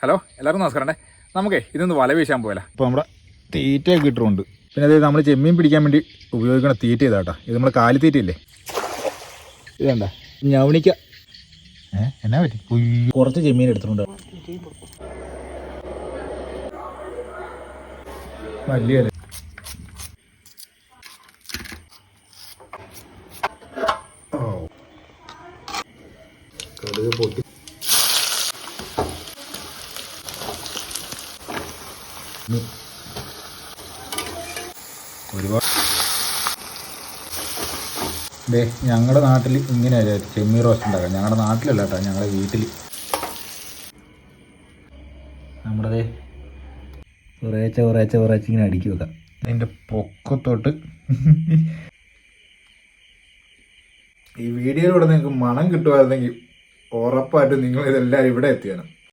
Hello എല്ലാവർക്കും നമസ്കാരം. നമുക്കേ ഇതൊന്ന് വല വീശാൻ പോയല്ല. ഇപ്പോൾ നമ്മുടെ തീറ്റയൊക്കെ ഇട്ടിട്ടുണ്ട്. പിന്നെ അതായത് നമ്മൾ ചെമ്മീൻ പിടിക്കാൻ വേണ്ടി ഉപയോഗിക്കുന്ന തീറ്റ ഇതാട്ടോ. ഇത് നമ്മൾ കാലിത്തീറ്റയില്ലേ, ഇതണ്ട ഞവണിക്ക. എന്നാ പറ്റി? കുറച്ച് ചെമ്മീൻ എടുത്തിട്ടുണ്ട്. വലിയ കടുക് പൊട്ടി ഒരുപാട്. ഞങ്ങളുടെ നാട്ടിൽ ഇങ്ങനെയല്ല ചെമ്മീൻ റോസ്റ്റ് ഉണ്ടാക്കാം. ഞങ്ങളുടെ നാട്ടിലല്ല കേട്ടോ, ഞങ്ങളുടെ വീട്ടിൽ. നമ്മുടെ കുറേച്ച ഇങ്ങനെ അടുക്കി വെക്കാം. അതിൻ്റെ പൊക്കത്തോട്ട് ഈ വീഡിയോയിലൂടെ നിങ്ങൾക്ക് മണം കിട്ടുമായിരുന്നെങ്കിൽ ഉറപ്പായിട്ടും നിങ്ങൾ ഇതെല്ലാം ഇവിടെ എത്തിയാണ്.